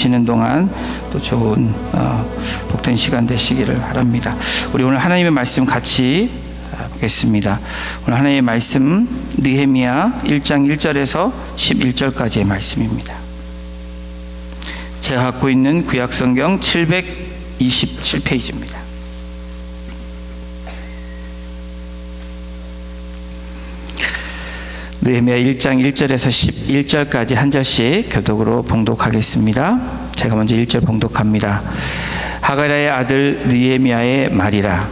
쉬는 동안 또 좋은 복된 시간 되시기를 바랍니다. 우리 오늘 하나님의 말씀 같이 보겠습니다. 오늘 하나님의 말씀 느헤미야 1장 1절에서 11절까지의 말씀입니다. 제가 갖고 있는 구약성경 727페이지입니다. 느헤미야 1장 1절에서 11절까지 한 절씩 교독으로 봉독하겠습니다. 제가 먼저 1절 봉독합니다. 하가랴의 아들 느헤미야의 말이라.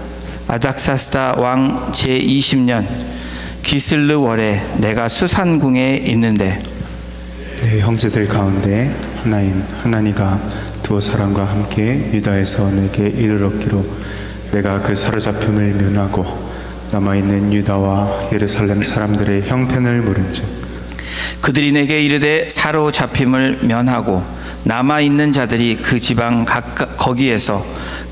아닥사스다 왕 제20년 기슬르 월에 내가 수산궁에 있는데 내 형제들 가운데 하나니가 두 사람과 함께 유다에서 내게 이르렀기로 내가 그 사로잡힘을 면하고 남아있는 유다와 예루살렘 사람들의 형편을 물은즉 그들이 내게 이르되 사로잡힘을 면하고 남아있는 자들이 그 지방 거기에서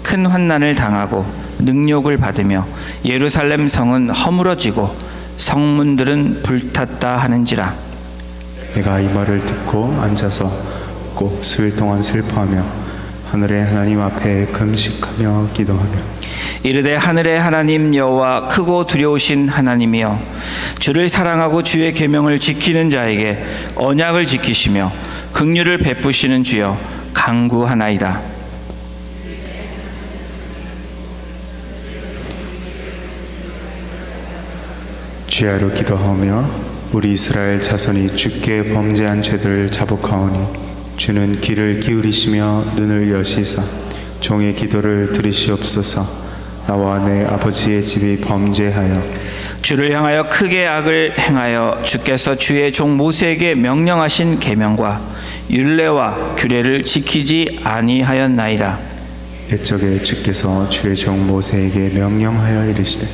큰 환난을 당하고 능욕을 받으며 예루살렘 성은 허물어지고 성문들은 불탔다 하는지라. 내가 이 말을 듣고 앉아서 꼭 수일 동안 슬퍼하며 하늘의 하나님 앞에 금식하며 기도하며 이르되 하늘의 하나님 여호와 크고 두려우신 하나님이여 주를 사랑하고 주의 계명을 지키는 자에게 언약을 지키시며 긍휼을 베푸시는 주여 간구하나이다. 주야로 기도하며 우리 이스라엘 자손이 주께 범죄한 죄들을 자복하오니 주는 귀를 기울이시며 눈을 여시사 종의 기도를 들으시옵소서. 나와 내 아버지의 집이 범죄하여 주를 향하여 크게 악을 행하여 주께서 주의 종 모세에게 명령하신 계명과 율례와 규례를 지키지 아니하였나이다. 옛적에 주께서 주의 종 모세에게 명령하여 이르시되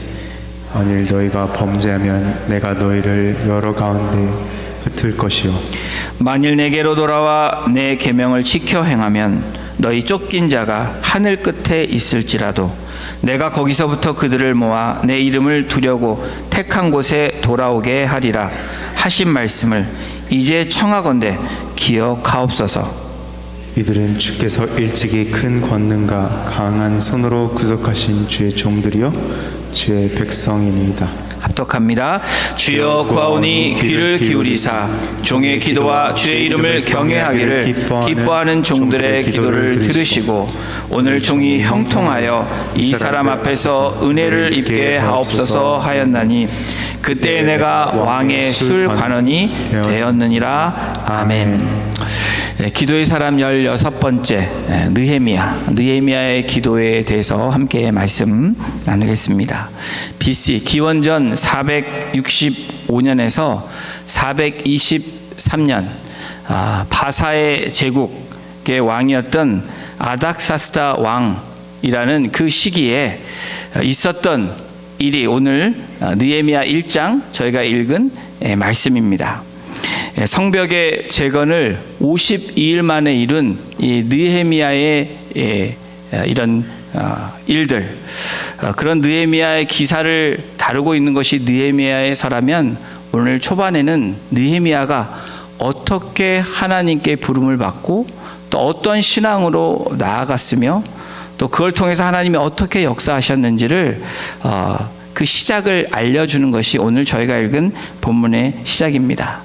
만일 너희가 범죄하면 내가 너희를 여러 가운데 흩을 것이요 만일 내게로 돌아와 내 계명을 지켜 행하면 너희 쫓긴 자가 하늘 끝에 있을지라도 내가 거기서부터 그들을 모아 내 이름을 두려고 택한 곳에 돌아오게 하리라 하신 말씀을 이제 청하건대 기억하옵소서. 이들은 주께서 일찍이 큰 권능과 강한 손으로 구속하신 주의 종들이요 주의 백성이니이다. 합독합니다. 주여 구하오니 귀를 기울이사 종의 기도와 주의 이름을 경외하기를 기뻐하는 종들의 기도를 들으시고 오늘 종이 형통하여 이 사람 앞에서 은혜를 입게 하옵소서 하였나니 그때 내가 왕의 술관원이 되었느니라. 아멘. 기도의 사람 16번째 느헤미야의 기도에 대해서 함께 말씀 나누겠습니다. BC 기원전 465년에서 423년 바사의 제국의 왕이었던 아닥사스다 왕이라는 그 시기에 있었던 일이 오늘 느헤미야 1장 저희가 읽은 말씀입니다. 성벽의 재건을 52일 만에 이룬 이 느헤미야의 이런 일들, 그런 느헤미야의 기사를 다루고 있는 것이 느헤미야서라면 오늘 초반에는 느헤미야가 어떻게 하나님께 부름을 받고 또 어떤 신앙으로 나아갔으며 또 그걸 통해서 하나님이 어떻게 역사하셨는지를 그 시작을 알려주는 것이 오늘 저희가 읽은 본문의 시작입니다.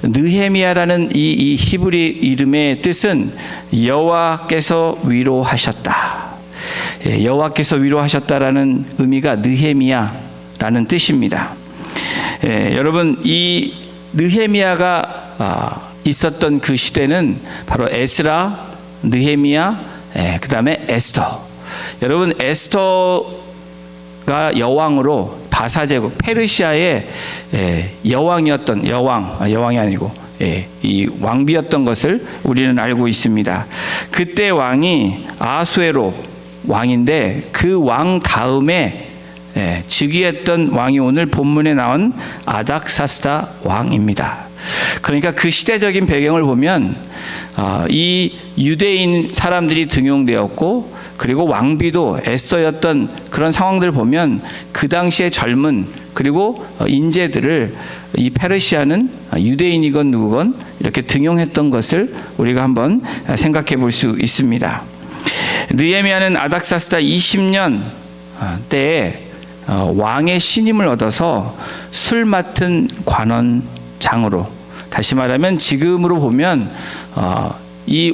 느헤미야라는 이 히브리 이름의 뜻은 여호와께서 위로하셨다. 여호와께서 위로하셨다라는 의미가 느헤미야라는 뜻입니다. 여러분 이 느헤미야가 있었던 그 시대는 바로 에스라, 느헤미야, 그 다음에 에스더. 여러분 에스더가 여왕으로 바사제국 페르시아의 여왕이었던 여왕이 아니고 이 왕비였던 것을 우리는 알고 있습니다. 그때 왕이 아수에로 왕인데 그 왕 다음에 즉위했던 왕이 오늘 본문에 나온 아닥사스다 왕입니다. 그러니까 그 시대적인 배경을 보면 이 유대인 사람들이 등용되었고, 그리고 왕비도 애써였던 그런 상황들을 보면 그 당시에 젊은 그리고 인재들을 이 페르시아는 유대인이건 누구건 이렇게 등용했던 것을 우리가 한번 생각해 볼 수 있습니다. 느헤미야는 아닥사스다 20년 때에 왕의 신임을 얻어서 술 맡은 관원장으로, 다시 말하면 지금으로 보면 이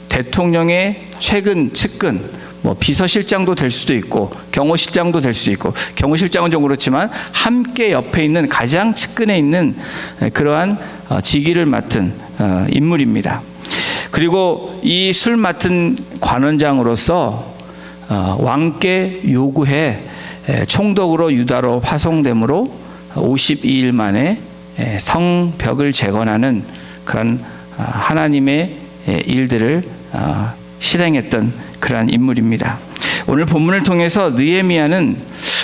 대통령의 최근 측근, 뭐 비서실장도 될 수도 있고 경호실장도 될 수 있고, 경호실장은 좀 그렇지만 함께 옆에 있는 가장 측근에 있는 그러한 직위를 맡은 인물입니다. 그리고 이 술 맡은 관원장으로서 왕께 요구해 총독으로 유다로 파송됨으로 52일 만에 성벽을 재건하는 그런 하나님의 일들을 실행했던 그러한 인물입니다. 오늘 본문을 통해서 느헤미야는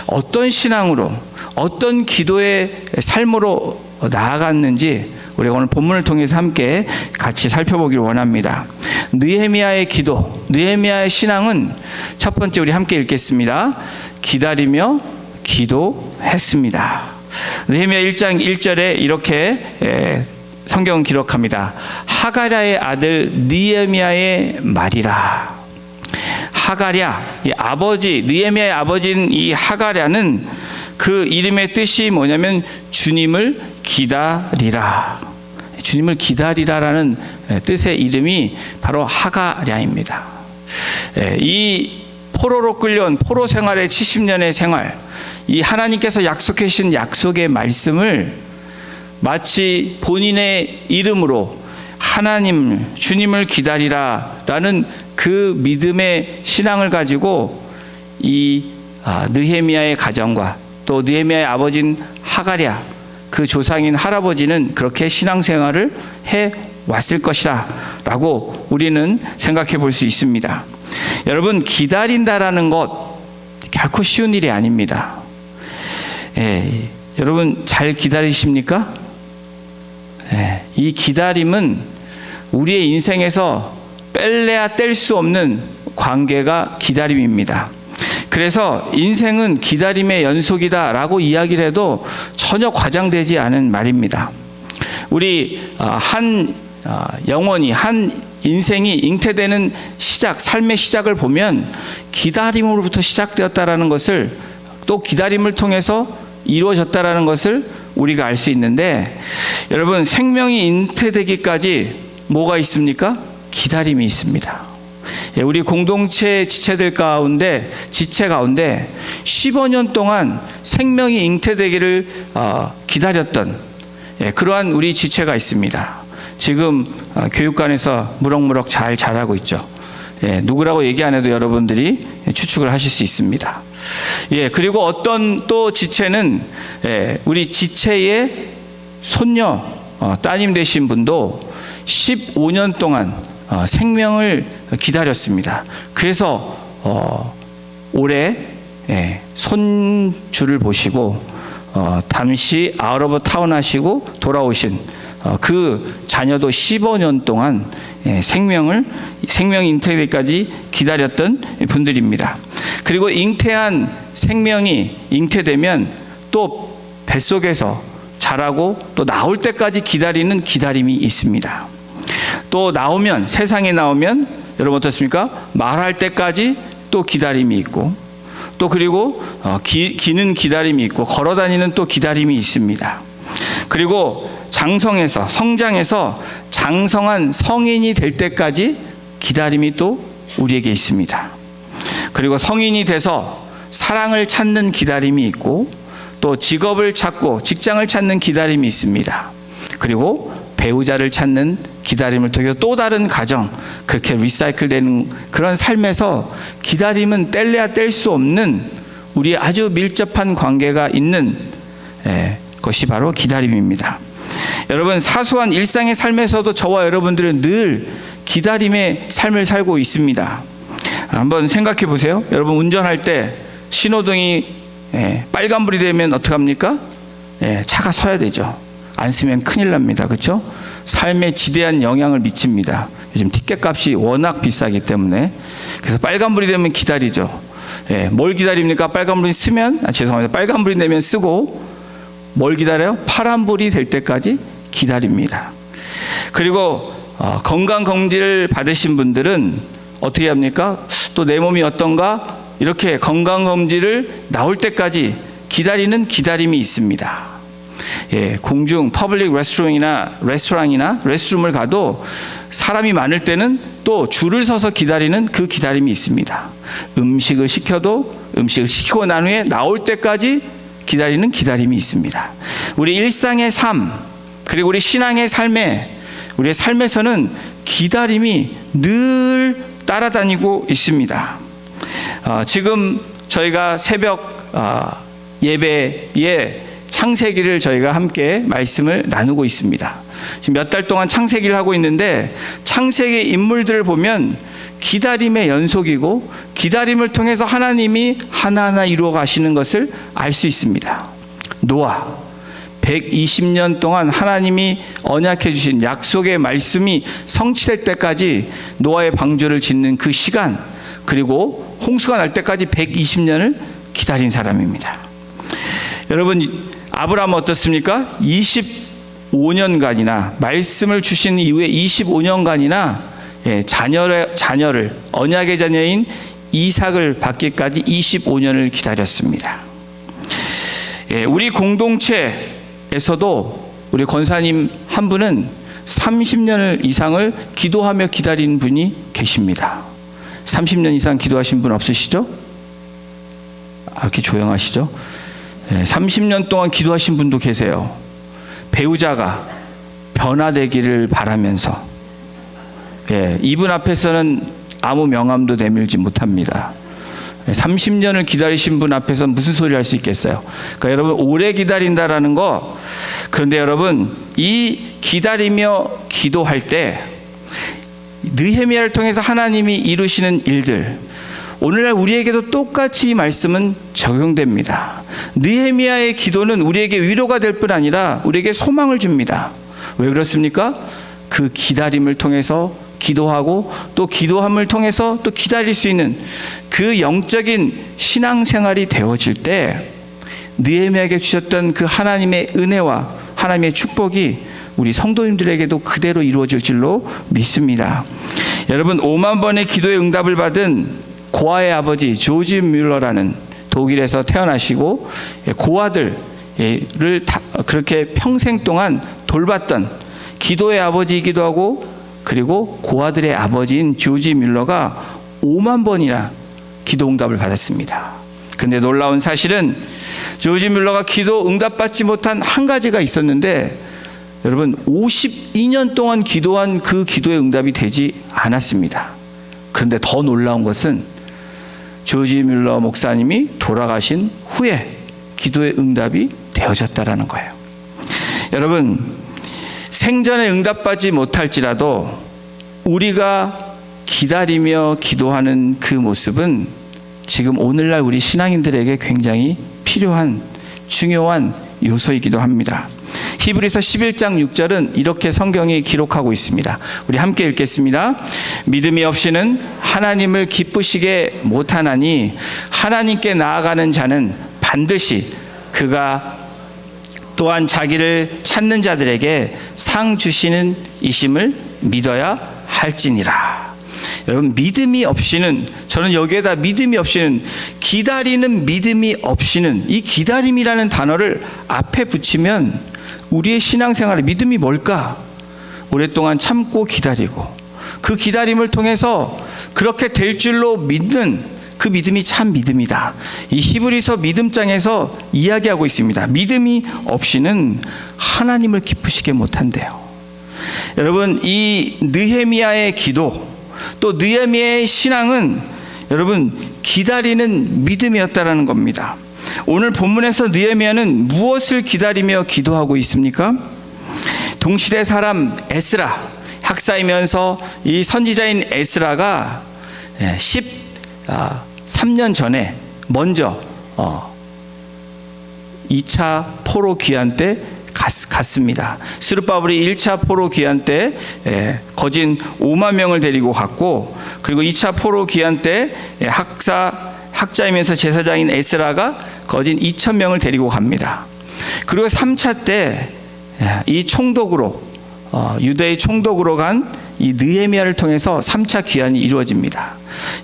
어떤 신앙으로, 어떤 기도의 삶으로 나아갔는지 우리가 오늘 본문을 통해서 함께 같이 살펴보기를 원합니다. 느헤미야의 기도, 느헤미야의 신앙은 첫 번째 우리 함께 읽겠습니다. 기다리며 기도했습니다. 느헤미야 1장 1절에 이렇게 성경은 기록합니다. 하가랴의 아들 느헤미야의 말이라. 하가랴, 이 아버지, 느헤미야의 아버지인 이 하가랴는 그 이름의 뜻이 뭐냐면 주님을 기다리라. 주님을 기다리라라는 뜻의 이름이 바로 하가랴입니다. 이 포로로 끌려온 포로 생활의 70년의 생활, 이 하나님께서 약속해 주신 약속의 말씀을 마치 본인의 이름으로 하나님, 주님을 기다리라라는 그 믿음의 신앙을 가지고 이 느헤미야의 가정과 또 느헤미야의 아버지인 하가랴, 그 조상인 할아버지는 그렇게 신앙생활을 해왔을 것이다 라고 우리는 생각해 볼 수 있습니다. 여러분, 기다린다라는 것 결코 쉬운 일이 아닙니다. 여러분 잘 기다리십니까? 이 기다림은 우리의 인생에서 뺄래야 뗄 수 없는 관계가 기다림입니다. 그래서 인생은 기다림의 연속이다라고 이야기를 해도 전혀 과장되지 않은 말입니다. 우리 한 영혼이, 한 인생이 잉태되는 시작, 삶의 시작을 보면 기다림으로부터 시작되었다라는 것을, 또 기다림을 통해서 이루어졌다라는 것을 우리가 알 수 있는데, 여러분 생명이 잉태되기까지 뭐가 있습니까? 기다림이 있습니다. 우리 공동체 지체 가운데 15년 동안 생명이 잉태되기를 기다렸던 그러한 우리 지체가 있습니다. 지금 교육관에서 무럭무럭 잘 자라고 있죠. 누구라고 얘기 안 해도 여러분들이 추측을 하실 수 있습니다. 그리고 어떤 또 지체는 우리 지체의 손녀, 따님 되신 분도 15년 동안 생명을 기다렸습니다. 그래서 올해 손주를 보시고 잠시 아웃 오브 타운 하시고 돌아오신 그 자녀도 15년 동안 생명 잉태까지 기다렸던 분들입니다. 그리고 잉태한 생명이 잉태되면 또 뱃속에서 자라고 또 나올 때까지 기다리는 기다림이 있습니다. 또 나오면, 세상에 나오면 여러분 어떻습니까? 말할 때까지 또 기다림이 있고, 또 그리고 기는 기다림이 있고, 걸어다니는 또 기다림이 있습니다. 그리고 장성해서, 성장해서 장성한 성인이 될 때까지 기다림이 또 우리에게 있습니다. 그리고 성인이 돼서 사랑을 찾는 기다림이 있고, 또 직업을 찾고 직장을 찾는 기다림이 있습니다. 그리고 배우자를 찾는 기다림을 통해 또 다른 가정, 그렇게 리사이클되는 그런 삶에서 기다림은 뗄래야 뗄 수 없는 우리의 아주 밀접한 관계가 있는 것이 바로 기다림입니다. 여러분, 사소한 일상의 삶에서도 저와 여러분들은 늘 기다림의 삶을 살고 있습니다. 한번 생각해 보세요. 여러분 운전할 때 신호등이 빨간불이 되면 어떡합니까? 차가 서야 되죠. 안 쓰면 큰일 납니다. 그렇죠? 삶에 지대한 영향을 미칩니다. 요즘 티켓 값이 워낙 비싸기 때문에. 그래서 빨간불이 되면 기다리죠. 예, 뭘 기다립니까? 빨간불이 쓰면, 죄송합니다. 빨간불이 되면 쓰고, 뭘 기다려요? 파란불이 될 때까지 기다립니다. 그리고 건강검진을 받으신 분들은 어떻게 합니까? 또 내 몸이 어떤가? 이렇게 건강검진을 나올 때까지 기다리는 기다림이 있습니다. 예, 공중 퍼블릭 레스토랑이나 레스트룸을 가도 사람이 많을 때는 또 줄을 서서 기다리는 그 기다림이 있습니다. 음식을 시켜도 음식을 시키고 난 후에 나올 때까지 기다리는 기다림이 있습니다. 우리 일상의 삶, 그리고 우리 신앙의 우리의 삶에서는 기다림이 늘 따라다니고 있습니다. 지금 저희가 새벽 예배에 창세기를 저희가 함께 말씀을 나누고 있습니다. 지금 몇 달 동안 창세기를 하고 있는데 창세기 인물들을 보면 기다림의 연속이고 기다림을 통해서 하나님이 하나하나 이루어 가시는 것을 알 수 있습니다. 노아 120년 동안 하나님이 언약해 주신 약속의 말씀이 성취될 때까지 노아의 방주를 짓는 그 시간, 그리고 홍수가 날 때까지 120년을 기다린 사람입니다. 여러분, 아브라함은 어떻습니까? 25년간이나 말씀을 주신 이후에 25년간이나 자녀를 언약의 자녀인 이삭을 받기까지 25년을 기다렸습니다. 우리 공동체에서도 우리 권사님 한 분은 30년 이상을 기도하며 기다린 분이 계십니다. 30년 이상 기도하신 분 없으시죠? 이렇게 조용하시죠? 30년 동안 기도하신 분도 계세요. 배우자가 변화되기를 바라면서. 이분 앞에서는 아무 명함도 내밀지 못합니다. 30년을 기다리신 분 앞에서 무슨 소리 할 수 있겠어요? 그러니까 여러분, 오래 기다린다라는 거. 그런데 여러분, 이 기다리며 기도할 때 느헤미야를 통해서 하나님이 이루시는 일들, 오늘날 우리에게도 똑같이 이 말씀은 적용됩니다. 느헤미야의 기도는 우리에게 위로가 될 뿐 아니라 우리에게 소망을 줍니다. 왜 그렇습니까? 그 기다림을 통해서 기도하고 또 기도함을 통해서 또 기다릴 수 있는 그 영적인 신앙생활이 되어질 때 느헤미야에게 주셨던 그 하나님의 은혜와 하나님의 축복이 우리 성도님들에게도 그대로 이루어질 줄로 믿습니다. 여러분, 5만 번의 기도의 응답을 받은 고아의 아버지 조지 뮬러라는 독일에서 태어나시고 고아들을 그렇게 평생 동안 돌봤던 기도의 아버지이기도 하고, 그리고 고아들의 아버지인 조지 뮬러가 5만 번이나 기도 응답을 받았습니다. 그런데 놀라운 사실은 조지 뮬러가 기도 응답받지 못한 한 가지가 있었는데, 여러분, 52년 동안 기도한 그 기도의 응답이 되지 않았습니다. 그런데 더 놀라운 것은 조지 뮬러 목사님이 돌아가신 후에 기도의 응답이 되어졌다라는 거예요. 여러분, 생전에 응답받지 못할지라도 우리가 기다리며 기도하는 그 모습은 지금 오늘날 우리 신앙인들에게 굉장히 필요한 중요한 요소이기도 합니다. 히브리서 11장 6절은 이렇게 성경이 기록하고 있습니다. 우리 함께 읽겠습니다. 믿음이 없이는 하나님을 기쁘시게 못하나니 하나님께 나아가는 자는 반드시 그가 또한 자기를 찾는 자들에게 상 주시는 이심을 믿어야 할지니라. 여러분, 믿음이 없이는, 저는 여기에다 믿음이 없이는, 기다리는 믿음이 없이는, 이 기다림이라는 단어를 앞에 붙이면 우리의 신앙생활의 믿음이 뭘까? 오랫동안 참고 기다리고 그 기다림을 통해서 그렇게 될 줄로 믿는 그 믿음이 참 믿음이다. 이 히브리서 믿음장에서 이야기하고 있습니다. 믿음이 없이는 하나님을 기쁘시게 못한대요. 여러분, 이 느헤미야의 기도, 또 느헤미야의 신앙은 여러분 기다리는 믿음이었다라는 겁니다. 오늘 본문에서 느헤미야는 무엇을 기다리며 기도하고 있습니까? 동시대 사람 에스라, 학사이면서 이 선지자인 에스라가 13년 전에 먼저 2차 포로 귀환 때 갔습니다. 스룹바벨이 1차 포로 귀환 때 거진 5만 명을 데리고 갔고, 그리고 2차 포로 귀환 때 학자이면서 제사장인 에스라가 거진 2천 명을 데리고 갑니다. 그리고 3차 때 이 총독으로 유대의 총독으로 간 이 느헤미야를 통해서 3차 귀환이 이루어집니다.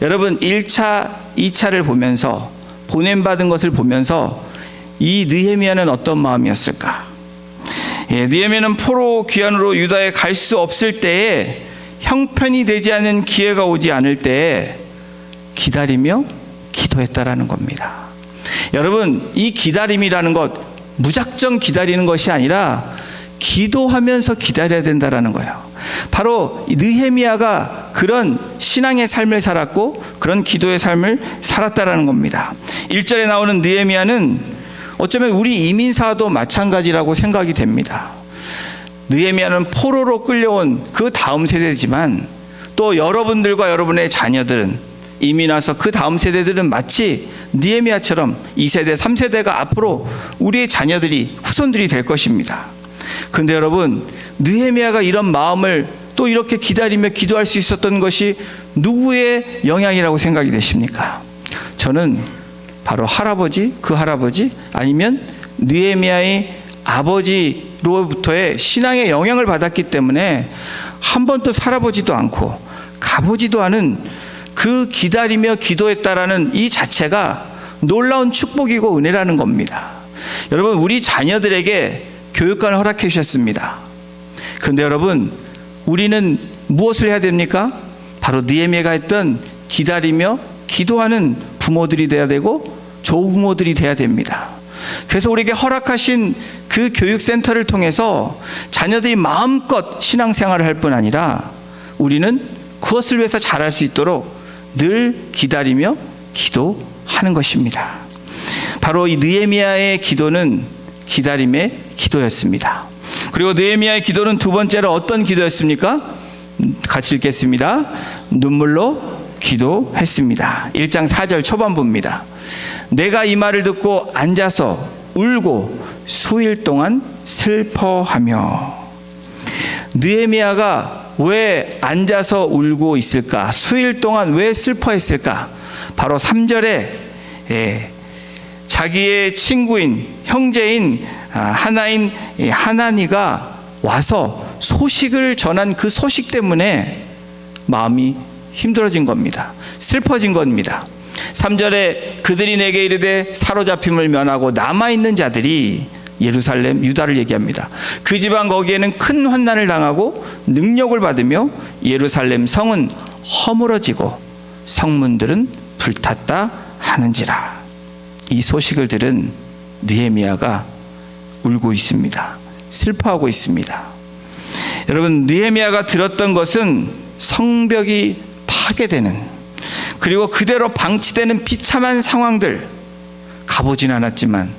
여러분 1차, 2차를 보면서 보냄받은 것을 보면서 이 느헤미야는 어떤 마음이었을까? 느헤미야는 포로 귀환으로 유다에 갈 수 없을 때에, 형편이 되지 않은 기회가 오지 않을 때에 기다리며 기도했다라는 겁니다. 여러분 이 기다림이라는 것, 무작정 기다리는 것이 아니라 기도하면서 기다려야 된다라는 거예요. 바로 느헤미야가 그런 신앙의 삶을 살았고 그런 기도의 삶을 살았다라는 겁니다. 1절에 나오는 느헤미야는 어쩌면 우리 이민사도 마찬가지라고 생각이 됩니다. 느헤미야는 포로로 끌려온 그 다음 세대지만, 또 여러분들과 여러분의 자녀들은 이미 나서 그 다음 세대들은 마치 느헤미야처럼 2세대, 3세대가 앞으로 우리의 자녀들이, 후손들이 될 것입니다. 그런데 여러분, 느헤미야가 이런 마음을 또 이렇게 기다리며 기도할 수 있었던 것이 누구의 영향이라고 생각이 되십니까? 저는 바로 그 할아버지 아니면 느헤미야의 아버지로부터의 신앙의 영향을 받았기 때문에 한 번도 살아보지도 않고 가보지도 않은 그 기다리며 기도했다라는 이 자체가 놀라운 축복이고 은혜라는 겁니다. 여러분, 우리 자녀들에게 교육관을 허락해 주셨습니다. 그런데 여러분, 우리는 무엇을 해야 됩니까? 바로 느헤미야가 했던 기다리며 기도하는 부모들이 돼야 되고 조부모들이 돼야 됩니다. 그래서 우리에게 허락하신 그 교육센터를 통해서 자녀들이 마음껏 신앙생활을 할 뿐 아니라 우리는 그것을 위해서 잘할 수 있도록 늘 기다리며 기도하는 것입니다. 바로 이 느헤미야의 기도는 기다림의 기도였습니다. 그리고 느헤미야의 기도는 두 번째로 어떤 기도였습니까? 같이 읽겠습니다. 눈물로 기도했습니다. 1장 4절 초반부입니다. 내가 이 말을 듣고 앉아서 울고 수일 동안 슬퍼하며. 느헤미야가 왜 앉아서 울고 있을까? 수일 동안 왜 슬퍼했을까? 바로 3절에 자기의 친구인, 형제인 하나인 하나니가 와서 소식을 전한 그 소식 때문에 마음이 힘들어진 겁니다. 슬퍼진 겁니다. 3절에 그들이 내게 이르되 사로잡힘을 면하고 남아있는 자들이 예루살렘, 유다를 얘기합니다. 그 지방 거기에는 큰 환난을 당하고 능력을 받으며 예루살렘 성은 허물어지고 성문들은 불탔다 하는지라. 이 소식을 들은 느헤미야가 울고 있습니다. 슬퍼하고 있습니다. 여러분, 느헤미야가 들었던 것은 성벽이 파괴되는, 그리고 그대로 방치되는 비참한 상황들, 가보진 않았지만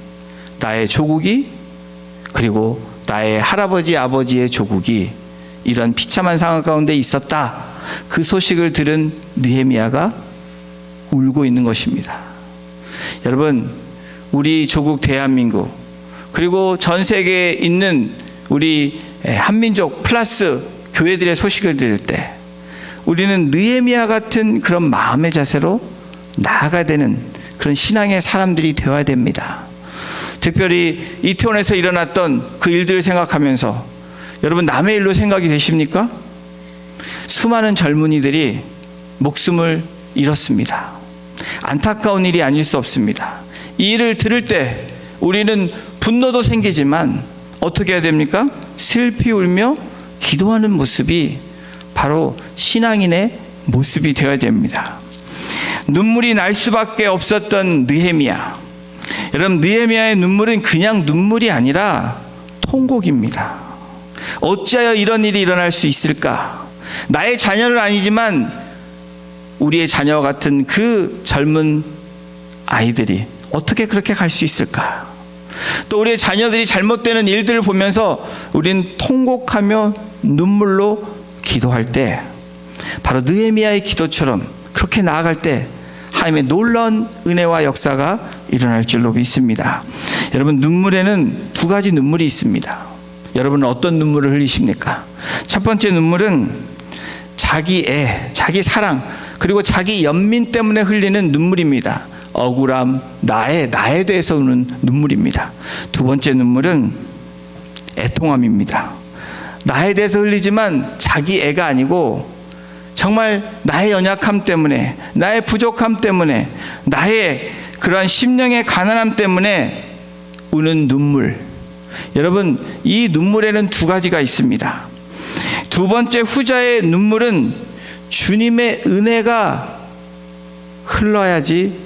나의 조국이, 그리고 나의 할아버지 아버지의 조국이 이런 비참한 상황 가운데 있었다. 그 소식을 들은 느헤미야가 울고 있는 것입니다. 여러분, 우리 조국 대한민국, 그리고 전 세계에 있는 우리 한민족 플러스 교회들의 소식을 들을 때 우리는 느헤미야 같은 그런 마음의 자세로 나아가야 되는 그런 신앙의 사람들이 되어야 됩니다. 특별히 이태원에서 일어났던 그 일들을 생각하면서 여러분, 남의 일로 생각이 되십니까? 수많은 젊은이들이 목숨을 잃었습니다. 안타까운 일이 아닐 수 없습니다. 이 일을 들을 때 우리는 분노도 생기지만 어떻게 해야 됩니까? 슬피 울며 기도하는 모습이 바로 신앙인의 모습이 되어야 됩니다. 눈물이 날 수밖에 없었던 느헤미야. 여러분, 느헤미야의 눈물은 그냥 눈물이 아니라 통곡입니다. 어찌하여 이런 일이 일어날 수 있을까? 나의 자녀는 아니지만 우리의 자녀와 같은 그 젊은 아이들이 어떻게 그렇게 갈 수 있을까? 또 우리의 자녀들이 잘못되는 일들을 보면서 우리는 통곡하며 눈물로 기도할 때, 바로 느헤미야의 기도처럼 그렇게 나아갈 때 하나님의 놀라운 은혜와 역사가 일어날 줄로 믿습니다. 여러분, 눈물에는 두 가지 눈물이 있습니다. 여러분은 어떤 눈물을 흘리십니까? 첫 번째 눈물은 자기 애, 자기 사랑, 그리고 자기 연민 때문에 흘리는 눈물입니다. 억울함, 나에 대해서 우는 눈물입니다. 두 번째 눈물은 애통함입니다. 나에 대해서 흘리지만 자기 애가 아니고 정말 나의 연약함 때문에, 나의 부족함 때문에, 나의 그러한 심령의 가난함 때문에 우는 눈물. 여러분, 이 눈물에는 두 가지가 있습니다. 두 번째 후자의 눈물은 주님의 은혜가 흘러야지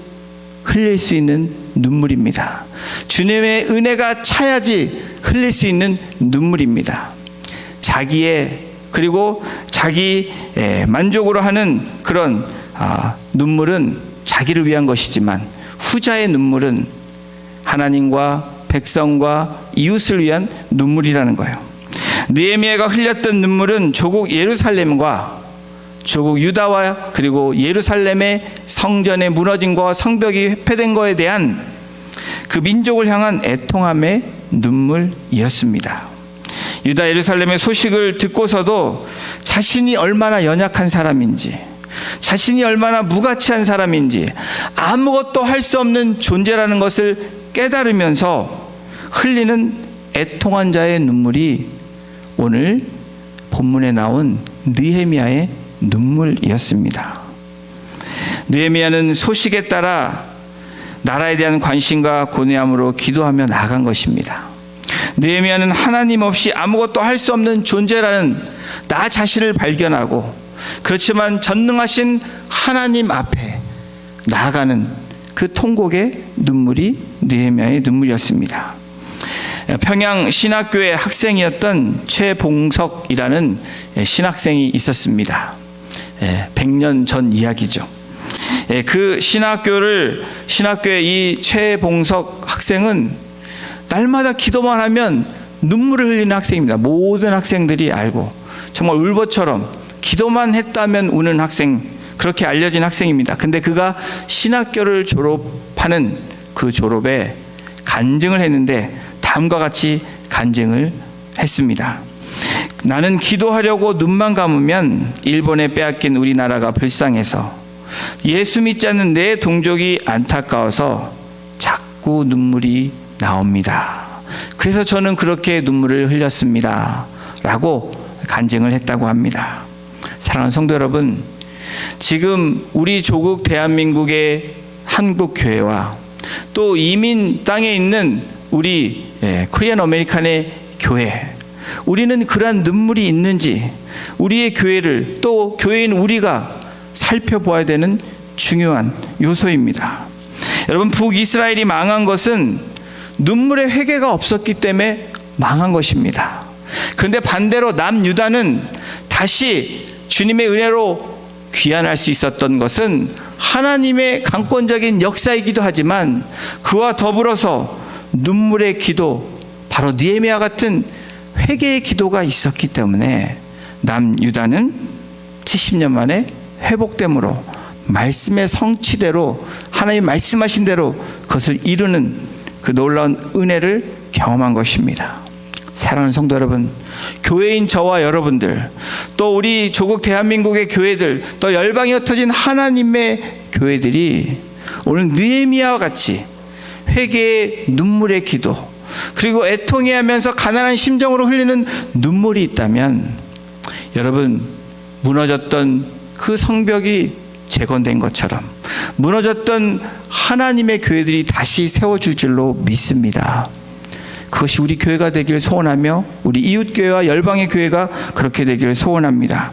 흘릴 수 있는 눈물입니다. 주님의 은혜가 차야지 흘릴 수 있는 눈물입니다. 자기의, 그리고 자기 만족으로 하는 그런 눈물은 자기를 위한 것이지만, 후자의 눈물은 하나님과 백성과 이웃을 위한 눈물이라는 거예요. 느헤미야가 흘렸던 눈물은 조국 예루살렘과 조국 유다와 그리고 예루살렘의 성전의 무너짐과 성벽이 회폐된 것에 대한 그 민족을 향한 애통함의 눈물이었습니다. 유다 예루살렘의 소식을 듣고서도 자신이 얼마나 연약한 사람인지, 자신이 얼마나 무가치한 사람인지, 아무것도 할 수 없는 존재라는 것을 깨달으면서 흘리는 애통한 자의 눈물이 오늘 본문에 나온 느헤미야의 눈물이었습니다. 느헤미야는 소식에 따라 나라에 대한 관심과 고뇌함으로 기도하며 나아간 것입니다. 느헤미야는 하나님 없이 아무것도 할 수 없는 존재라는 나 자신을 발견하고, 그렇지만 전능하신 하나님 앞에 나아가는 그 통곡의 눈물이 느헤미야의 눈물이었습니다. 평양 신학교의 학생이었던 최봉석이라는 신학생이 있었습니다. 100년 전 이야기죠. 그 신학교의 이 최봉석 학생은 날마다 기도만 하면 눈물을 흘리는 학생입니다. 모든 학생들이 알고 정말 울보처럼 기도만 했다면 우는 학생, 그렇게 알려진 학생입니다. 근데 그가 신학교를 졸업하는 그 졸업에 간증을 했는데 다음과 같이 간증을 했습니다. 나는 기도하려고 눈만 감으면 일본에 빼앗긴 우리나라가 불쌍해서, 예수 믿지 않는 내 동족이 안타까워서 자꾸 눈물이 나옵니다. 그래서 저는 그렇게 눈물을 흘렸습니다. 라고 간증을 했다고 합니다. 사랑하는 성도 여러분, 지금 우리 조국 대한민국의 한국교회와 또 이민 땅에 있는 우리 코리안 아메리칸의 교회, 우리는 그러한 눈물이 있는지 우리의 교회를, 또 교회인 우리가 살펴보아야 되는 중요한 요소입니다. 여러분, 북이스라엘이 망한 것은 눈물의 회개가 없었기 때문에 망한 것입니다. 그런데 반대로 남유다는 다시 주님의 은혜로 귀환할 수 있었던 것은 하나님의 강권적인 역사이기도 하지만, 그와 더불어서 눈물의 기도, 바로 느헤미야 같은 회개의 기도가 있었기 때문에 남유다는 70년 만에 회복됨으로 말씀의 성취대로, 하나님 말씀하신 대로 그것을 이루는 그 놀라운 은혜를 경험한 것입니다. 사랑하는 성도 여러분, 교회인 저와 여러분들, 또 우리 조국 대한민국의 교회들, 또 열방에 흩어진 하나님의 교회들이 오늘 느헤미야와 같이 회개의 눈물의 기도, 그리고 애통해하면서 가난한 심정으로 흘리는 눈물이 있다면, 여러분, 무너졌던 그 성벽이 재건된 것처럼 무너졌던 하나님의 교회들이 다시 세워줄 줄로 믿습니다. 그것이 우리 교회가 되기를 소원하며, 우리 이웃교회와 열방의 교회가 그렇게 되기를 소원합니다.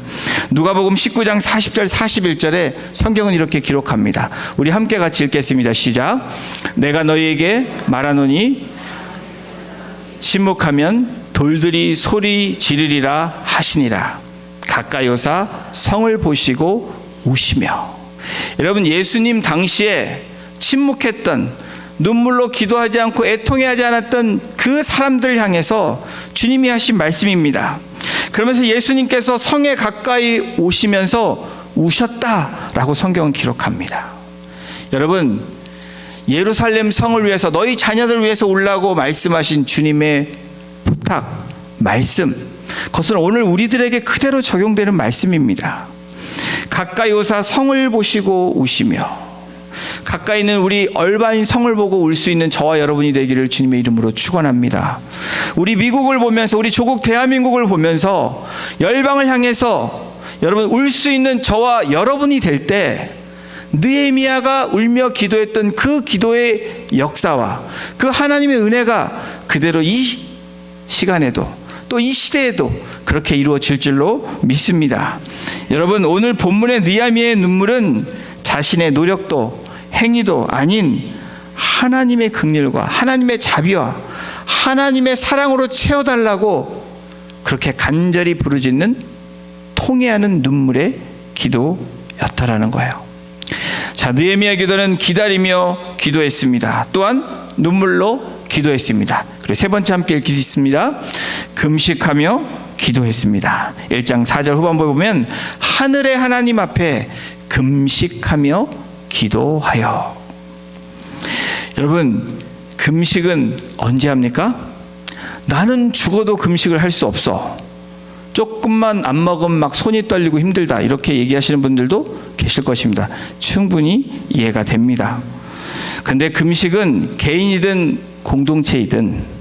누가복음 19장 40절 41절에 성경은 이렇게 기록합니다. 우리 함께 같이 읽겠습니다. 시작. 내가 너희에게 말하노니 침묵하면 돌들이 소리 지르리라 하시니라. 가까이 오사 성을 보시고 우시며. 여러분, 예수님 당시에 침묵했던, 눈물로 기도하지 않고 애통해하지 않았던 그 사람들을 향해서 주님이 하신 말씀입니다. 그러면서 예수님께서 성에 가까이 오시면서 우셨다라고 성경은 기록합니다. 여러분, 예루살렘 성을 위해서, 너희 자녀들 위해서 울라고 말씀하신 주님의 부탁, 말씀, 그것은 오늘 우리들에게 그대로 적용되는 말씀입니다. 가까이 오사 성을 보시고 우시며, 가까이 있는 우리 얼바인 성을 보고 울 수 있는 저와 여러분이 되기를 주님의 이름으로 축원합니다. 우리 미국을 보면서, 우리 조국 대한민국을 보면서 열방을 향해서 여러분 울 수 있는 저와 여러분이 될 때, 느헤미야가 울며 기도했던 그 기도의 역사와 그 하나님의 은혜가 그대로 이 시간에도 또 이 시대에도 그렇게 이루어질 줄로 믿습니다. 여러분, 오늘 본문의 느헤미야의 눈물은 자신의 노력도 행위도 아닌 하나님의 긍휼과 하나님의 자비와 하나님의 사랑으로 채워달라고 그렇게 간절히 부르짖는 통회하는 눈물의 기도였다라는 거예요. 자, 느헤미야 기도는 기다리며 기도했습니다. 또한 눈물로 기도했습니다. 그리고 세 번째 함께 읽겠습니다. 금식하며 기도했습니다. 1장 4절 후반부에 보면 하늘의 하나님 앞에 금식하며 기도하여. 여러분, 금식은 언제 합니까? 나는 죽어도 금식을 할 수 없어, 조금만 안 먹으면 막 손이 떨리고 힘들다, 이렇게 얘기하시는 분들도 계실 것입니다. 충분히 이해가 됩니다. 근데 금식은 개인이든 공동체이든,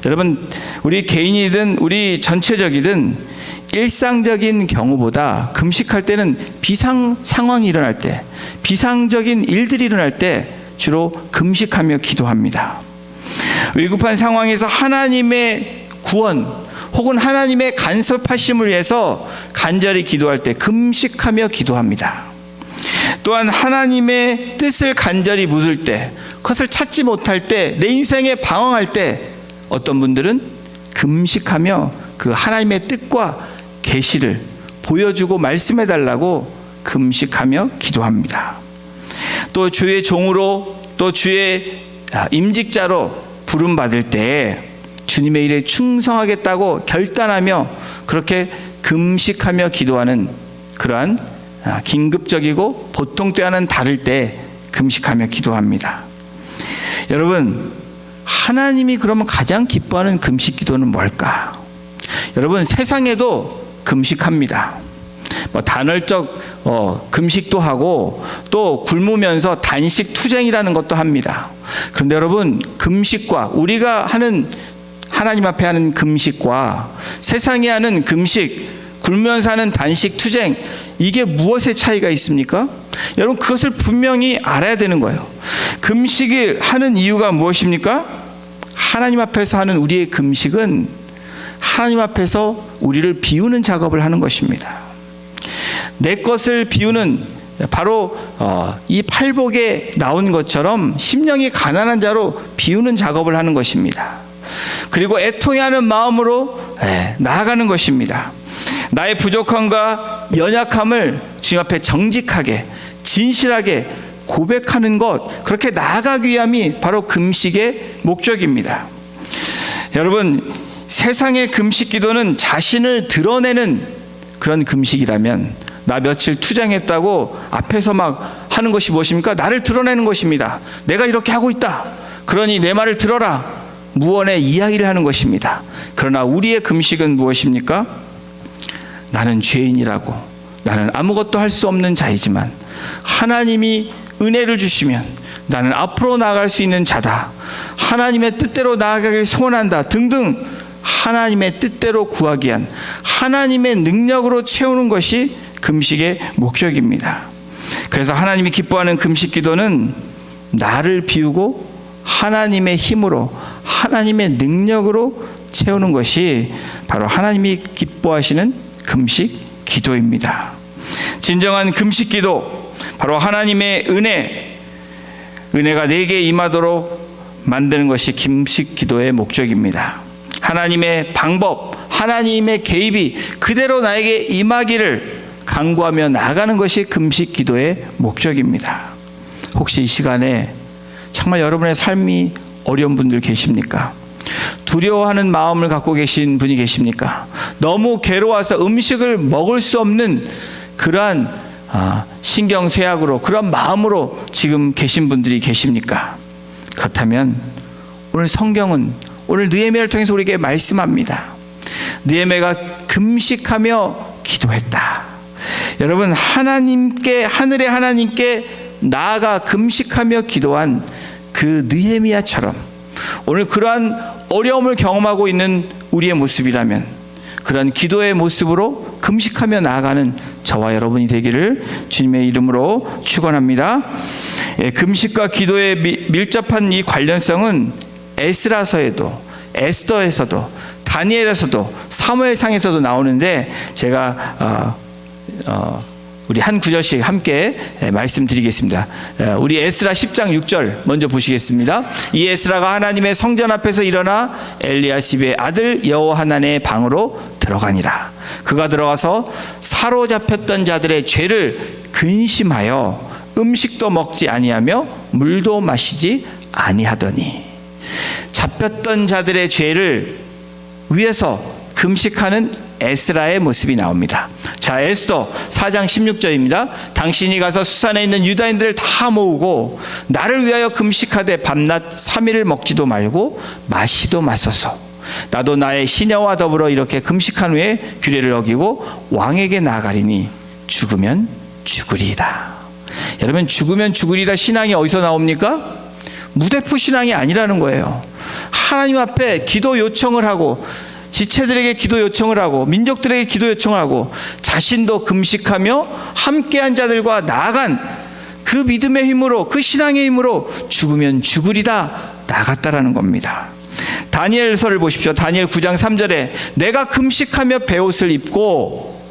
여러분, 우리 개인이든 우리 전체적이든 일상적인 경우보다 금식할 때는 비상 상황이 일어날 때, 비상적인 일들이 일어날 때 주로 금식하며 기도합니다. 위급한 상황에서 하나님의 구원 혹은 하나님의 간섭하심을 위해서 간절히 기도할 때 금식하며 기도합니다. 또한 하나님의 뜻을 간절히 묻을 때, 그것을 찾지 못할 때, 내 인생에 방황할 때 어떤 분들은 금식하며 그 하나님의 뜻과 계시를 보여주고 말씀해 달라고 금식하며 기도합니다. 또 주의 종으로, 또 주의 임직자로 부름받을 때 주님의 일에 충성하겠다고 결단하며 그렇게 금식하며 기도하는 그러한 긴급적이고 보통 때와는 다를 때 금식하며 기도합니다. 여러분, 하나님이 그러면 가장 기뻐하는 금식 기도는 뭘까? 여러분, 세상에도 금식합니다. 단헐적 금식도 하고 또 굶으면서 단식 투쟁이라는 것도 합니다. 그런데 여러분, 금식과 우리가 하는 하나님 앞에 하는 금식과 세상이 하는 금식, 굶으면서 하는 단식 투쟁, 이게 무엇의 차이가 있습니까? 여러분, 그것을 분명히 알아야 되는 거예요. 금식을 하는 이유가 무엇입니까? 하나님 앞에서 하는 우리의 금식은 하나님 앞에서 우리를 비우는 작업을 하는 것입니다. 내 것을 비우는, 바로 이 팔복에 나온 것처럼 심령이 가난한 자로 비우는 작업을 하는 것입니다. 그리고 애통해하는 마음으로 나아가는 것입니다. 나의 부족함과 연약함을 주님 앞에 정직하게 진실하게 고백하는 것, 그렇게 나아가기 위함이 바로 금식의 목적입니다. 여러분, 세상의 금식 기도는 자신을 드러내는 그런 금식이라면, 나 며칠 투쟁했다고 앞에서 막 하는 것이 무엇입니까? 나를 드러내는 것입니다. 내가 이렇게 하고 있다, 그러니 내 말을 들어라, 무언의 이야기를 하는 것입니다. 그러나 우리의 금식은 무엇입니까? 나는 죄인이라고, 나는 아무것도 할 수 없는 자이지만 하나님이 은혜를 주시면 나는 앞으로 나아갈 수 있는 자다, 하나님의 뜻대로 나아가길 소원한다 등등, 하나님의 뜻대로 구하기 위한 하나님의 능력으로 채우는 것이 금식의 목적입니다. 그래서 하나님이 기뻐하는 금식 기도는 나를 비우고 하나님의 힘으로, 하나님의 능력으로 채우는 것이 바로 하나님이 기뻐하시는 금식 기도입니다. 진정한 금식 기도, 바로 하나님의 은혜가 내게 임하도록 만드는 것이 금식 기도의 목적입니다. 하나님의 방법, 하나님의 개입이 그대로 나에게 임하기를 간구하며 나아가는 것이 금식 기도의 목적입니다. 혹시 이 시간에 정말 여러분의 삶이 어려운 분들 계십니까? 두려워하는 마음을 갖고 계신 분이 계십니까? 너무 괴로워서 음식을 먹을 수 없는 그러한 신경쇠약으로, 그런 마음으로 지금 계신 분들이 계십니까? 그렇다면 오늘 성경은, 오늘 느헤미야를 통해서 우리에게 말씀합니다. 느헤미야가 금식하며 기도했다. 여러분, 하늘의 하나님께 나아가 금식하며 기도한 그 느헤미야처럼 오늘 그러한 어려움을 경험하고 있는 우리의 모습이라면 그런 기도의 모습으로 금식하며 나아가는 저와 여러분이 되기를 주님의 이름으로 축원합니다. 금식과 기도에 밀접한 이 관련성은 에스라서에도, 에스더에서도, 다니엘에서도, 사무엘상에서도 나오는데 제가 우리 한 구절씩 함께 말씀드리겠습니다. 우리 에스라 10장 6절 먼저 보시겠습니다. 이 에스라가 하나님의 성전 앞에서 일어나 엘리야십의 아들 여호하난의 방으로 들어가니라. 그가 들어가서 사로잡혔던 자들의 죄를 근심하여 음식도 먹지 아니하며 물도 마시지 아니하더니, 잡혔던 자들의 죄를 위해서 금식하는 에스라의 모습이 나옵니다. 자, 에스더 4장 16절입니다. 당신이 가서 수산에 있는 유다인들을 다 모으고 나를 위하여 금식하되 밤낮 3일을 먹지도 말고 마시도 마소서. 나도 나의 시녀와 더불어 이렇게 금식한 후에 규례를 어기고 왕에게 나아가리니 죽으면 죽으리이다. 여러분, 죽으면 죽으리이다 신앙이 어디서 나옵니까? 무대포 신앙이 아니라는 거예요. 하나님 앞에 기도 요청을 하고, 지체들에게 기도 요청을 하고, 민족들에게 기도 요청을 하고, 자신도 금식하며 함께한 자들과 나아간 그 믿음의 힘으로, 그 신앙의 힘으로 죽으면 죽으리다 나아갔다라는 겁니다. 다니엘서를 보십시오. 다니엘 9장 3절에 내가 금식하며 베옷을 입고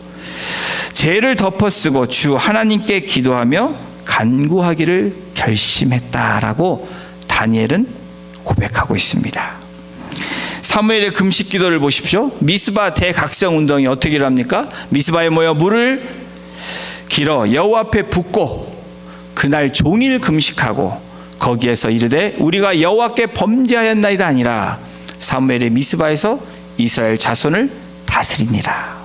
죄를 덮어쓰고 주 하나님께 기도하며 간구하기를 결심했다라고 다니엘은 고백하고 있습니다. 사무엘의 금식 기도를 보십시오. 미스바 대각성 운동이 어떻게 합니까? 미스바에 모여 물을 길어 여호와 앞에 붓고 그날 종일 금식하고 거기에서 이르되 우리가 여호와께 범죄하였나이다 아니라 사무엘의 미스바에서 이스라엘 자손을 다스리니라.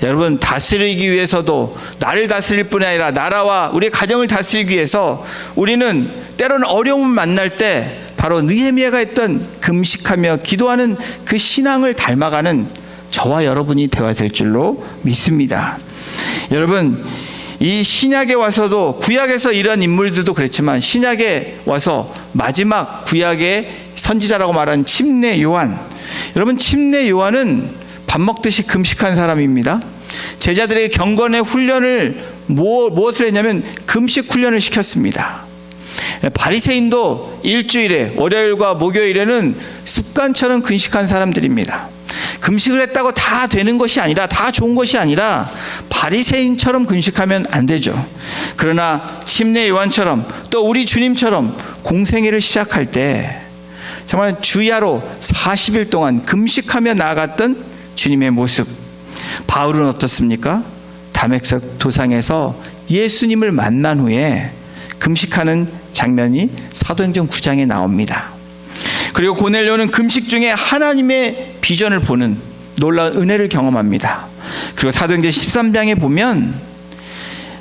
여러분, 다스리기 위해서도 나를 다스릴 뿐이 아니라 나라와 우리의 가정을 다스리기 위해서 우리는 때로는 어려움을 만날 때 바로 느헤미야가 했던 금식하며 기도하는 그 신앙을 닮아가는 저와 여러분이 되어야 될 줄로 믿습니다. 여러분, 이 신약에 와서도, 구약에서 이런 인물들도 그랬지만 신약에 와서 마지막 구약의 선지자라고 말한 침례 요한, 여러분, 침례 요한은 밥 먹듯이 금식한 사람입니다. 제자들에게 경건의 훈련을 무엇을 했냐면 금식 훈련을 시켰습니다. 바리새인도 일주일에, 월요일과 목요일에는 습관처럼 금식한 사람들입니다. 금식을 했다고 다 되는 것이 아니라, 다 좋은 것이 아니라 바리새인처럼 금식하면 안 되죠. 그러나 침례 요한처럼 또 우리 주님처럼 공생애를 시작할 때 정말 주야로 40일 동안 금식하며 나아갔던 주님의 모습. 바울은 어떻습니까? 다메섹 도상에서 예수님을 만난 후에 금식하는 장면이 사도행전 9장에 나옵니다. 그리고 고넬료는 금식 중에 하나님의 비전을 보는 놀라운 은혜를 경험합니다. 그리고 사도행전 13장에 보면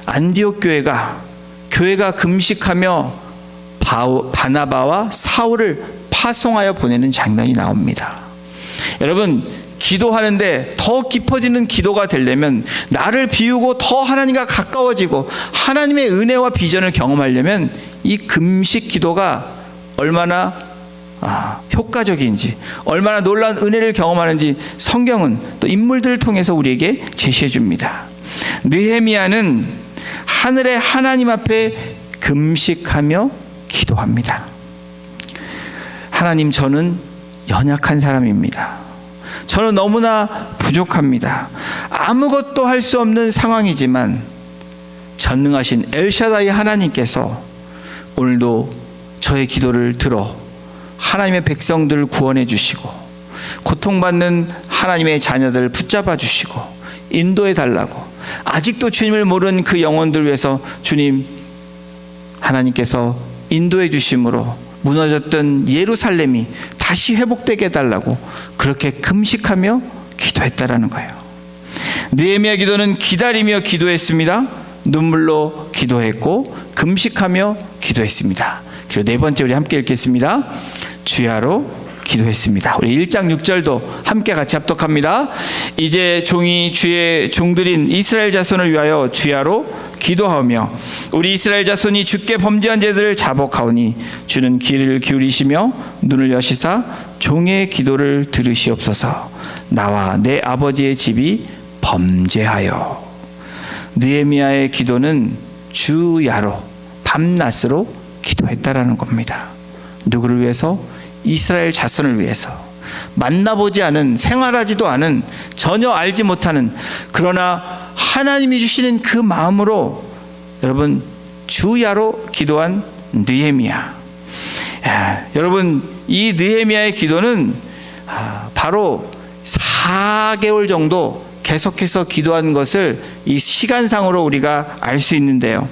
안디옥 교회가 금식하며 바나바와 사울을 파송하여 보내는 장면이 나옵니다. 여러분, 기도하는데 더 깊어지는 기도가 되려면, 나를 비우고 더 하나님과 가까워지고 하나님의 은혜와 비전을 경험하려면 이 금식 기도가 얼마나 효과적인지, 얼마나 놀라운 은혜를 경험하는지 성경은 또 인물들을 통해서 우리에게 제시해 줍니다. 느헤미야는 하늘의 하나님 앞에 금식하며 기도합니다. 하나님, 저는 연약한 사람입니다. 저는 너무나 부족합니다. 아무것도 할 수 없는 상황이지만 전능하신 엘샤다이 하나님께서 오늘도 저의 기도를 들어 하나님의 백성들을 구원해 주시고 고통받는 하나님의 자녀들을 붙잡아 주시고 인도해 달라고, 아직도 주님을 모르는 그 영혼들 위해서 주님 하나님께서 인도해 주심으로 무너졌던 예루살렘이 다시 회복되게 해달라고 그렇게 금식하며 기도했다라는 거예요. 느헤미야 기도는 기다리며 기도했습니다. 눈물로 기도했고 금식하며 기도했습니다. 그리고 네 번째 우리 함께 읽겠습니다. 주야로 기도했습니다. 우리 1장 6절도 함께 같이 합독합니다. 이제 종이 주의 종들인 이스라엘 자손을 위하여 주야로 기도하며 우리 이스라엘 자손이 주께 범죄한 죄들을 자복하오니 주는 귀를 기울이시며 눈을 여시사 종의 기도를 들으시옵소서. 나와 내 아버지의 집이 범죄하여. 느헤미야의 기도는 주야로 밤낮으로 기도했다라는 겁니다. 누구를 위해서? 이스라엘 자손을 위해서. 만나보지 않은, 생활하지도 않은, 전혀 알지 못하는, 그러나 하나님이 주시는 그 마음으로 여러분 주야로 기도한 느헤미야. 여러분 이 느헤미야의 기도는 바로 4개월 정도 계속해서 기도한 것을 이 시간상으로 우리가 알 수 있는데요.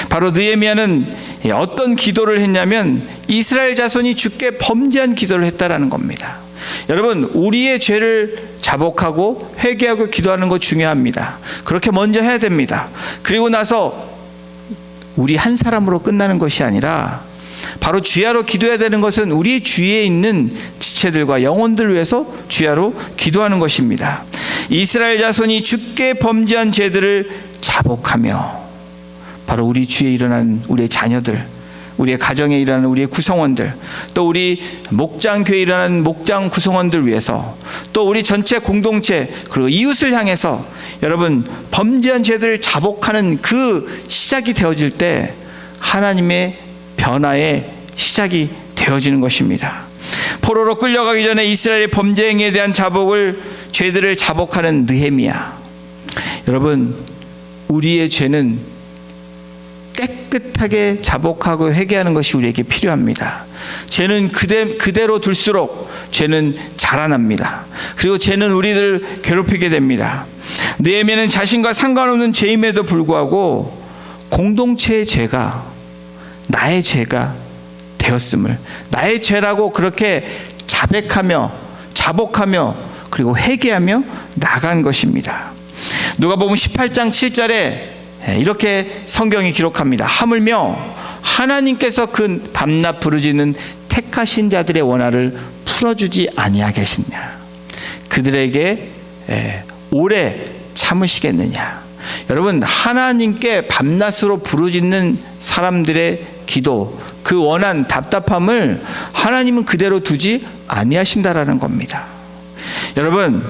바로 느헤미야는 어떤 기도를 했냐면 이스라엘 자손이 주께 범죄한 기도를 했다라는 겁니다. 여러분 우리의 죄를 자복하고 회개하고 기도하는 거 중요합니다. 그렇게 먼저 해야 됩니다. 그리고 나서 우리 한 사람으로 끝나는 것이 아니라 바로 주야로 기도해야 되는 것은 우리 주위에 있는 지체들과 영혼들을 위해서 주야로 기도하는 것입니다. 이스라엘 자손이 주께 범죄한 죄들을 자복하며 바로 우리 주위에 일어난 우리의 자녀들, 우리의 가정에 일어나는 우리의 구성원들, 또 우리 목장교회에 일어나는 목장 구성원들 위해서, 또 우리 전체 공동체 그리고 이웃을 향해서 여러분 범죄한 죄들을 자복하는 그 시작이 되어질 때 하나님의 변화의 시작이 되어지는 것입니다. 포로로 끌려가기 전에 이스라엘의 범죄 행위에 대한 자복을, 죄들을 자복하는 느헤미야. 여러분 우리의 죄는 깨끗하게 자복하고 회개하는 것이 우리에게 필요합니다. 죄는 그대로 둘수록 죄는 자라납니다. 그리고 죄는 우리를 괴롭히게 됩니다. 느헤미야는 자신과 상관없는 죄임에도 불구하고 공동체의 죄가 나의 죄가 되었음을, 나의 죄라고 그렇게 자백하며 자복하며 그리고 회개하며 나간 것입니다. 누가복음 18장 7절에 이렇게 성경이 기록합니다. 하물며 하나님께서 그 밤낮 부르짖는 택하신 자들의 원한을 풀어주지 아니하겠느냐. 그들에게 오래 참으시겠느냐. 여러분 하나님께 밤낮으로 부르짖는 사람들의 기도, 그 원한, 답답함을 하나님은 그대로 두지 아니하신다라는 겁니다. 여러분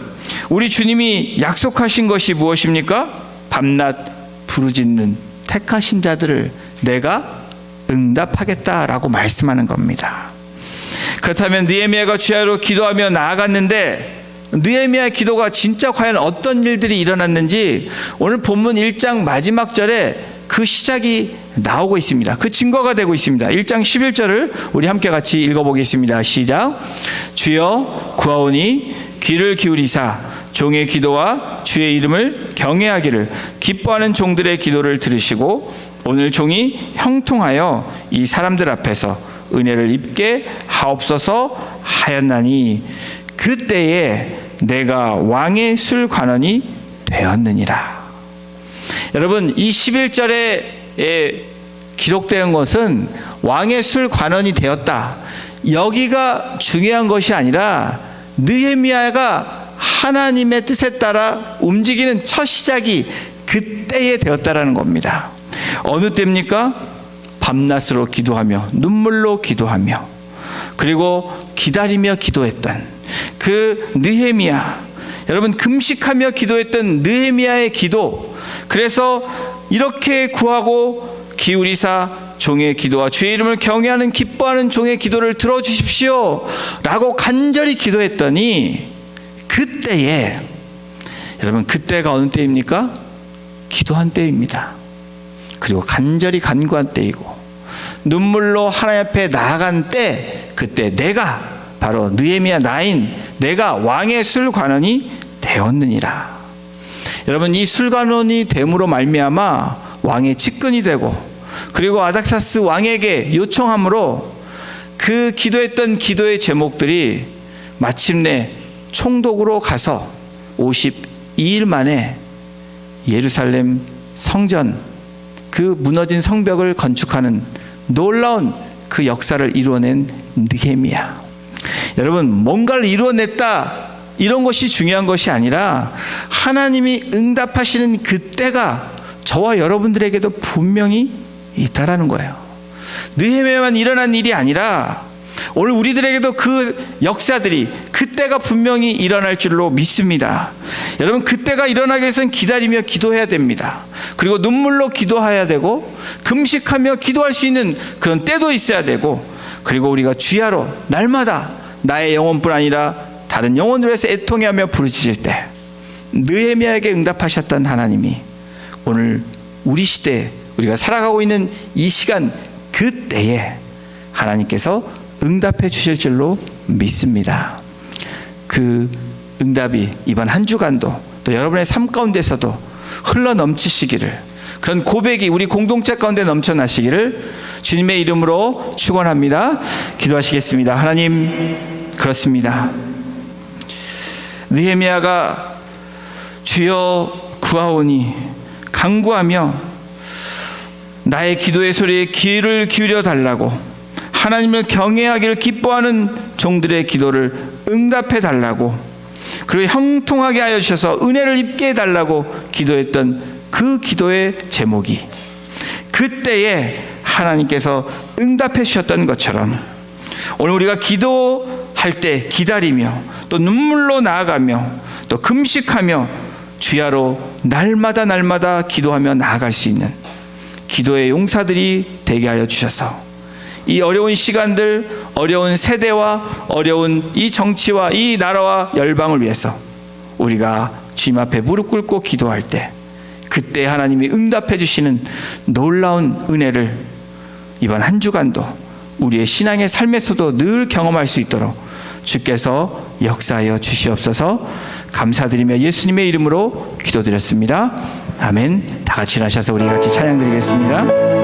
우리 주님이 약속하신 것이 무엇입니까? 밤낮 부르짖는 택하신 자들을 내가 응답하겠다라고 말씀하는 겁니다. 그렇다면 느헤미야가 주야로 기도하며 나아갔는데 느헤미야의 기도가 진짜 과연 어떤 일들이 일어났는지 오늘 본문 1장 마지막 절에 그 시작이 나오고 있습니다. 그 증거가 되고 있습니다. 1장 11절을 우리 함께 같이 읽어보겠습니다. 시작. 주여 구하오니 귀를 기울이사 종의 기도와 주의 이름을 경외하기를 기뻐하는 종들의 기도를 들으시고 오늘 종이 형통하여 이 사람들 앞에서 은혜를 입게 하옵소서 하였나니 그때에 내가 왕의 술관원이 되었느니라. 여러분 이 11절에 기록되는 것은 왕의 술관원이 되었다. 여기가 중요한 것이 아니라 느헤미야가 하나님의 뜻에 따라 움직이는 첫 시작이 그때에 되었다라는 겁니다. 어느 때입니까? 밤낮으로 기도하며 눈물로 기도하며 그리고 기다리며 기도했던 그 느헤미야. 여러분 금식하며 기도했던 느헤미야의 기도. 그래서 이렇게 구하고 기울이사 종의 기도와 주의 이름을 경외하는 기뻐하는 종의 기도를 들어주십시오 라고 간절히 기도했더니 그때에, 여러분 그때가 어느 때입니까? 기도한 때입니다. 그리고 간절히 간구한 때이고 눈물로 하나님 앞에 나아간 때, 그때 내가 바로 느헤미야 나인 내가 왕의 술관원이 되었느니라. 여러분 이 술관원이 됨으로 말미암아 왕의 측근이 되고 그리고 아닥사스 왕에게 요청함으로 그 기도했던 기도의 제목들이 마침내 총독으로 가서 52일 만에 예루살렘 성전 그 무너진 성벽을 건축하는 놀라운 그 역사를 이루어낸 느헤미야. 여러분, 뭔가를 이루어냈다 이런 것이 중요한 것이 아니라 하나님이 응답하시는 그때가 저와 여러분들에게도 분명히 있다라는 거예요. 느헤미야만 일어난 일이 아니라 오늘 우리들에게도 그 역사들이 그때가 분명히 일어날 줄로 믿습니다. 여러분, 그때가 일어나기 위해서는 기다리며 기도해야 됩니다. 그리고 눈물로 기도해야 되고 금식하며 기도할 수 있는 그런 때도 있어야 되고, 그리고 우리가 주야로 날마다 나의 영혼뿐 아니라 다른 영혼을 위해서 애통해하며 부르짖을 때 느헤미야에게 응답하셨던 하나님이 오늘 우리 시대에 우리가 살아가고 있는 이 시간 그때에 하나님께서 응답해 주실 줄로 믿습니다. 그 응답이 이번 한 주간도 또 여러분의 삶 가운데서도 흘러 넘치시기를, 그런 고백이 우리 공동체 가운데 넘쳐나시기를 주님의 이름으로 축원합니다. 기도하시겠습니다. 하나님, 그렇습니다. 느헤미야가 주여 구하오니 간구하며 나의 기도의 소리에 귀를 기울여 달라고, 하나님을 경외하기를 기뻐하는 종들의 기도를 응답해 달라고, 그리고 형통하게 하여 주셔서 은혜를 입게 해달라고 기도했던 그 기도의 제목이 그때에 하나님께서 응답해 주셨던 것처럼 오늘 우리가 기도할 때 기다리며 또 눈물로 나아가며 또 금식하며 주야로 날마다 기도하며 나아갈 수 있는 기도의 용사들이 되게 하여 주셔서 이 어려운 시간들, 어려운 세대와 어려운 이 정치와 이 나라와 열방을 위해서 우리가 주님 앞에 무릎 꿇고 기도할 때 그때 하나님이 응답해 주시는 놀라운 은혜를 이번 한 주간도 우리의 신앙의 삶에서도 늘 경험할 수 있도록 주께서 역사하여 주시옵소서. 감사드리며 예수님의 이름으로 기도드렸습니다. 아멘. 다 같이 일어나셔서 우리 같이 찬양 드리겠습니다.